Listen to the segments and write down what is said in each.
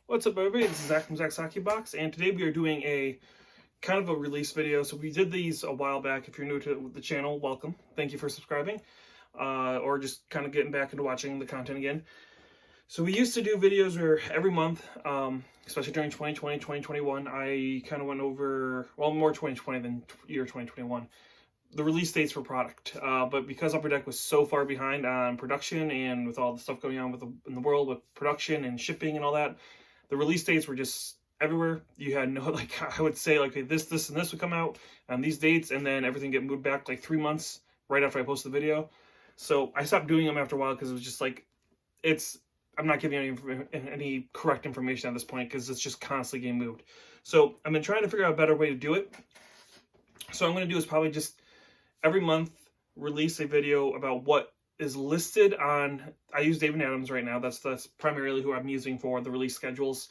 What's up, everybody? This is Zach from Zach's Hockey Box, and today we are doing a kind of a release video. So we did these a while back. If you're new to the channel, welcome. Thank you for subscribing, or just kind of getting back into watching the content again. So we used to do videos where every month, especially during 2020, 2021, I kind of went over, well, more 2020 than year 2021, the release dates for product. But because Upper Deck was so far behind on production and with all the stuff going on in the world with production and shipping and all that, the release dates were just everywhere. You had no, like, I would say, like, this, and this would come out on these dates, and then everything get moved back like 3 months right after I posted the video. So I stopped doing them after a while because it was just like, I'm not giving any correct information at this point because it's just constantly getting moved. So I've been trying to figure out a better way to do it. So what I'm going to do is probably just every month release a video about what is listed on, I use David Adams right now. That's primarily who I'm using for the release schedules.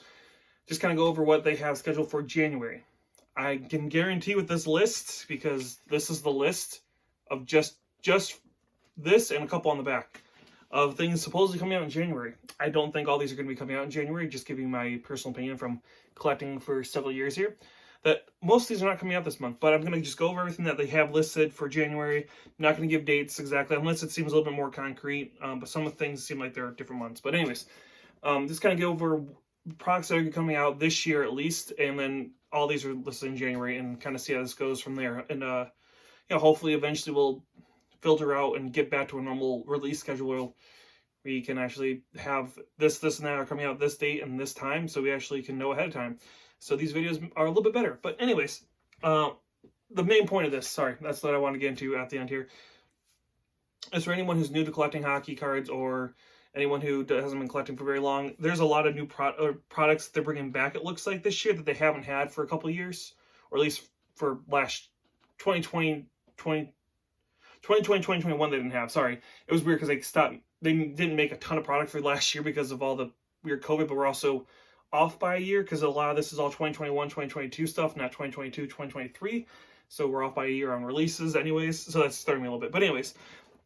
Just kind of go over what they have scheduled for January. I can guarantee with this list, because this is the list of just this and a couple on the back of things supposedly coming out in January. I don't think all these are going to be coming out in January, just giving my personal opinion from collecting for several years here, that most of these are not coming out this month, but I'm going to just go over everything that they have listed for January. I'm not going to give dates exactly, unless it seems a little bit more concrete, but some of the things seem like they're different months. But anyways, just kind of go over products that are coming out this year at least, and then all these are listed in January, and kind of see how this goes from there. And hopefully eventually we'll filter out and get back to a normal release schedule where we can actually have this and that are coming out this date and this time, so we actually can know ahead of time. So these videos are a little bit better. But anyways, the main point of this, that's what I want to get into at the end here, is for anyone who's new to collecting hockey cards, or anyone who hasn't been collecting for very long. There's a lot of new products that they're bringing back, it looks like, this year that they haven't had for a couple of years, or at least for last 2020, 2021 they didn't have. Sorry, it was weird because they didn't make a ton of product for last year because of all the weird COVID, but we're also off by a year because a lot of this is all 2021, 2022 stuff, not 2022, 2023. So we're off by a year on releases anyways. So that's throwing me a little bit. But anyways,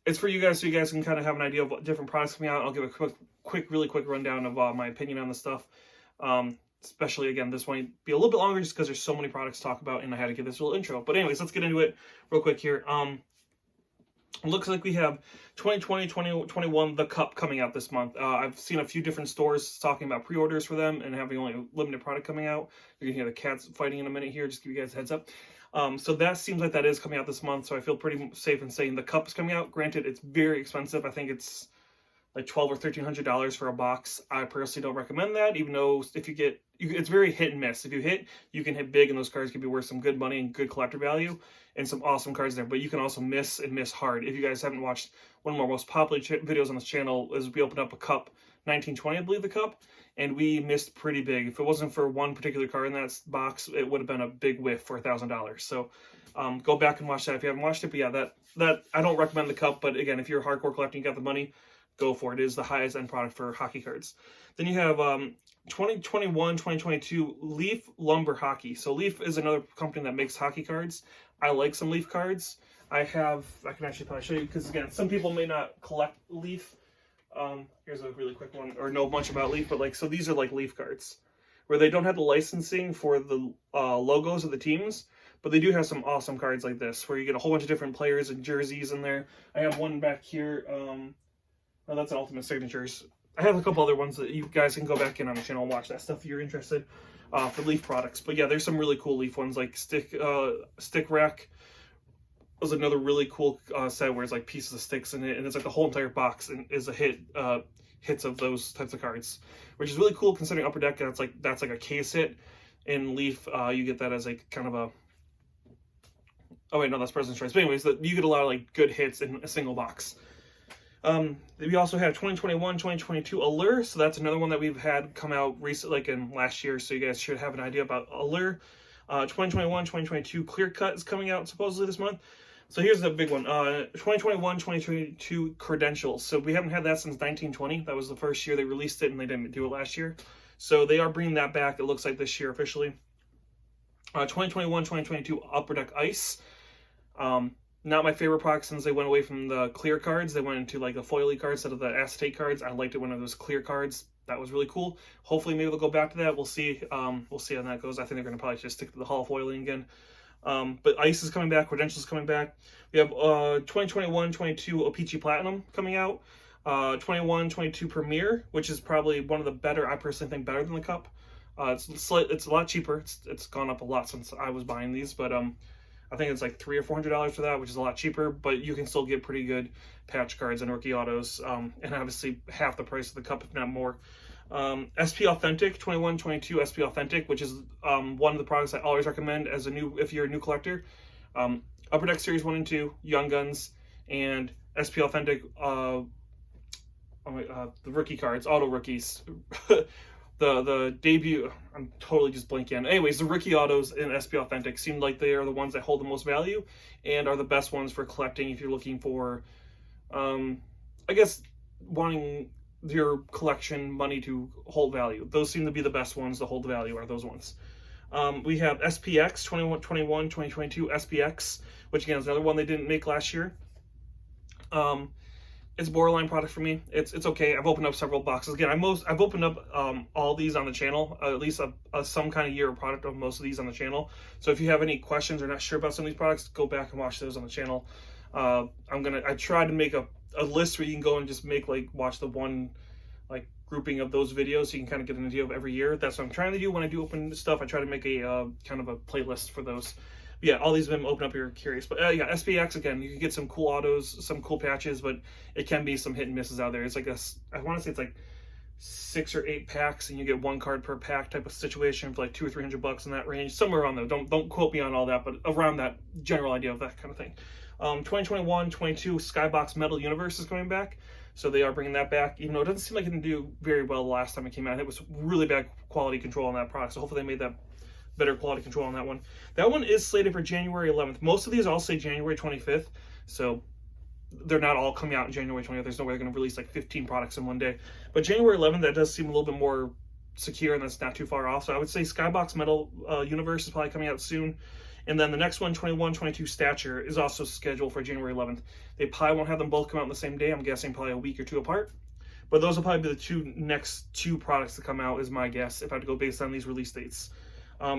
it's for you guys so you guys can kind of have an idea of what different products coming out. I'll give a really quick rundown of my opinion on the stuff. Especially, again, this might be a little bit longer just because there's so many products to talk about and I had to give this little intro. But anyways, let's get into it real quick here. It looks like we have 2020, 2021, the Cup coming out this month. I've seen a few different stores talking about pre-orders for them and having only a limited product coming out. You're going to hear the cats fighting in a minute here, just give you guys a heads up. So that seems like that is coming out this month, so I feel pretty safe in saying the Cup is coming out. Granted, it's very expensive. I think it's like $1,200 or $1,300 for a box. I personally don't recommend that, even though if you get, it's very hit and miss. If you hit, you can hit big, and those cards can be worth some good money and good collector value, and some awesome cards there. But you can also miss and miss hard. If you guys haven't watched one of our most popular videos on this channel, is we opened up a Cup 1920, I believe, the Cup, and we missed pretty big. If it wasn't for one particular card in that box, it would have been a big whiff for $1,000. So go back and watch that if you haven't watched it. But yeah, that I don't recommend the Cup, but again, if you're a hardcore collector and you got the money, go for it. It is the highest end product for hockey cards. Then you have 2021, 2022 Leaf Lumber Hockey. So Leaf is another company that makes hockey cards. I like some Leaf cards. I can actually probably show you, because again, some people may not collect Leaf. Here's a really quick one, or know much about Leaf, but like, so these are like Leaf cards where they don't have the licensing for the logos of the teams, but they do have some awesome cards like this where you get a whole bunch of different players and jerseys in there. I have one back here. Oh, that's an Ultimate Signatures. I have a couple other ones that you guys can go back in on the channel and watch that stuff if you're interested for Leaf products. But yeah, there's some really cool Leaf ones, like Stick Rack was another really cool set where it's like pieces of sticks in it, and it's like the whole entire box and is a hits of those types of cards, which is really cool considering Upper Deck that's like a case hit. In Leaf, you get that as like kind of a, oh wait, no, that's President's Choice. But anyways, you get a lot of like good hits in a single box. We also have 2021, 2022 Allure, so that's another one that we've had come out recently, like in last year, so you guys should have an idea about Allure. 2021, 2022 Clear Cut is coming out supposedly this month. So here's the big one, 2021, 2022 Credentials. So we haven't had that since 1920. That was the first year they released it, and they didn't do it last year. So they are bringing that back, it looks like, this year officially. 2021, 2022 Upper Deck Ice. Not my favorite product since they went away from the clear cards. They went into like the foily cards instead of the acetate cards. I liked it when it was clear cards. that was really cool. Hopefully maybe they'll go back to that. We'll see. We'll see how that goes. I think they're going to probably just stick to the Hall foiling again. But Ice is coming back. Credentials coming back. We have 2021-22 O-Pee-Chee Platinum coming out. 21-22 Premier, which is probably one of the better, I personally think, better than the Cup. It's a lot cheaper. It's gone up a lot since I was buying these, but I think it's like $300 or $400 for that, which is a lot cheaper, but you can still get pretty good patch cards and rookie autos, and obviously half the price of the Cup, if not more. SP Authentic, 21-22 SP Authentic, which is one of the products I always recommend as if you're a new collector. Upper Deck Series 1 and 2, Young Guns, and SP Authentic, the rookie cards, auto rookies. The debut, I'm totally just blanking on. Anyways, the rookie autos in SP Authentic seem like they are the ones that hold the most value and are the best ones for collecting if you're looking for, I guess, wanting your collection money to hold value. Those seem to be the best ones to hold value, are those ones. We have SPX, 2022 SPX, which again is another one they didn't make last year. It's a borderline product for me. It's okay. I've opened up several boxes. Again, I've opened up all these on the channel, at least some kind of year of product of most of these on the channel. So if you have any questions or not sure about some of these products, go back and watch those on the channel. I tried to make a list where you can go and just watch the one grouping of those videos so you can kind of get an idea of every year. That's what I'm trying to do when I do open stuff. I try to make a kind of a playlist for those. But yeah, all these have been open up if you're curious. But yeah, SPX, again, you can get some cool autos, some cool patches, but it can be some hit and misses out there. It's like I want to say it's like 6 or 8 packs, and you get 1 card per pack type of situation for like $200 or $300 in that range, somewhere around there. Don't quote me on all that, but around that general idea of that kind of thing. 2021-22 Skybox Metal Universe is coming back, so they are bringing that back. Even though it doesn't seem like it didn't do very well the last time it came out, it was really bad quality control on that product. So hopefully they made that better quality control on that one. That one is slated for January 11th. Most of these all say January 25th, so they're not all coming out in January 20th. There's no way they're going to release like 15 products in one day. But January 11th, that does seem a little bit more secure, and that's not too far off. So I would say Skybox Metal Universe is probably coming out soon. And then the next one, 21-22 Stature, is also scheduled for January 11th. They probably won't have them both come out on the same day. I'm guessing probably a week or two apart. But those will probably be the next two products to come out, is my guess, if I had to go based on these release dates.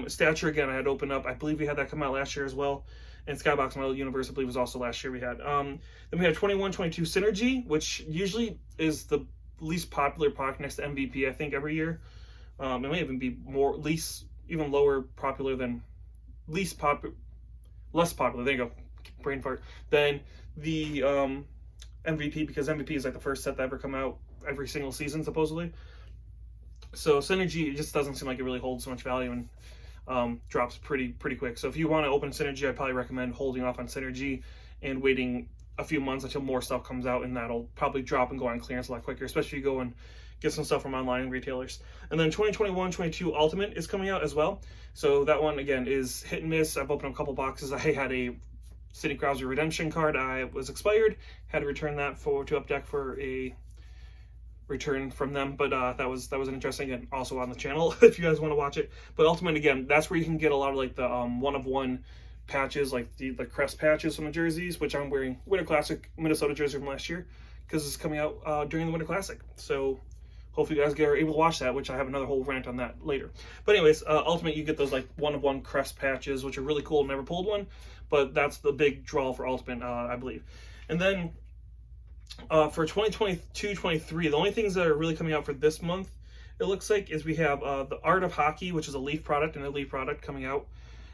Stature, again, I had opened up. I believe we had that come out last year as well. And Skybox Metal Universe, I believe, was also last year we had. Then we had 21-22 Synergy, which usually is the least popular product next to MVP, I think, every year. It may even be even lower popular than less popular, there you go, brain fart, than the MVP, because MVP is like the first set that ever come out every single season, supposedly. So Synergy, it just doesn't seem like it really holds so much value, and drops pretty quick. So if you want to open Synergy, I probably recommend holding off on Synergy and waiting a few months until more stuff comes out, and that'll probably drop and go on clearance a lot quicker, especially if you go and get some stuff from online retailers. And then 2021-22 Ultimate is coming out as well. So that one, again, is hit and miss. I've opened up a couple boxes. I had a Sidney Crosby redemption card. I was expired. Had to return that to Updeck for a return from them. But that was an interesting, and also on the channel if you guys want to watch it. But Ultimate, again, that's where you can get a lot of like the one-of-one patches, like the crest patches from the jerseys, which I'm wearing Winter Classic Minnesota jersey from last year because it's coming out during the Winter Classic. So hopefully you guys are able to watch that, which I have another whole rant on that later. But anyways, Ultimate, you get those like one-of-one crest patches, which are really cool. Never pulled one, but that's the big draw for Ultimate, I believe. And then for 2022-23, the only things that are really coming out for this month, it looks like, is we have the Art of Hockey, which is a Leaf product, and a Leaf product coming out.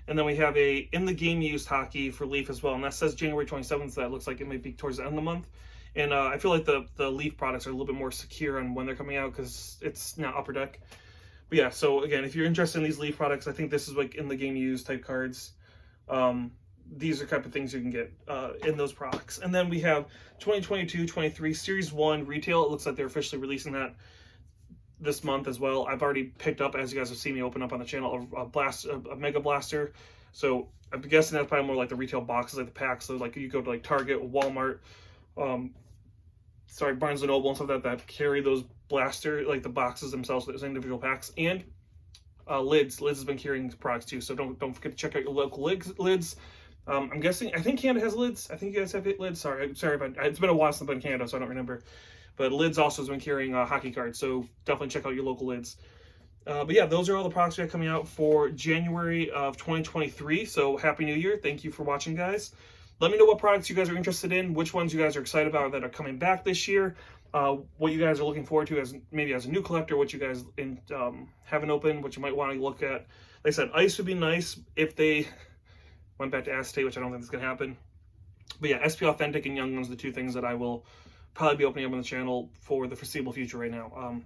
And then we have a In the Game Used Hockey for Leaf as well, and that says January 27th, so that looks like it might be towards the end of the month. And I feel like the Leaf products are a little bit more secure on when they're coming out because it's not Upper Deck. But yeah, so again, if you're interested in these Leaf products, I think this is like in the game used type cards. These are type of things you can get in those products. And then we have 2022-23 Series 1 Retail. It looks like they're officially releasing that this month as well. I've already picked up, as you guys have seen me open up on the channel, a Mega Blaster. So I'm guessing that's probably more like the retail boxes, like the packs. So like you go to like Target, Walmart, Barnes & Noble and stuff like that carry those blaster, like the boxes themselves, those individual packs. And Lids has been carrying products too, so don't forget to check out your local Lids. I'm guessing, I think Canada has Lids. I think you guys have Lids. Sorry, but it's been a while since I've been in Canada, so I don't remember. But Lids also has been carrying hockey cards, so definitely check out your local Lids. But yeah, those are all the products we have coming out for January of 2023. So Happy New Year. Thank you for watching, guys. Let me know what products you guys are interested in, which ones you guys are excited about that are coming back this year, what you guys are looking forward to as maybe as a new collector, what you guys haven't opened, what you might want to look at. Like I said, Ice would be nice if they went back to acetate, which I don't think is going to happen. But yeah, SP Authentic and Young Guns are the two things that I will probably be opening up on the channel for the foreseeable future right now.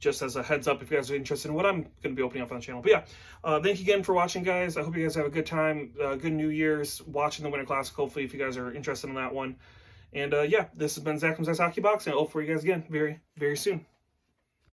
Just as a heads up, if you guys are interested in what I'm going to be opening up on the channel. But yeah, thank you again for watching, guys. I hope you guys have a good time, good New Year's, watching the Winter Classic, hopefully, if you guys are interested in that one. And yeah, this has been Zach from Zach's Hockey Box, and I'll look for you guys again very, very soon.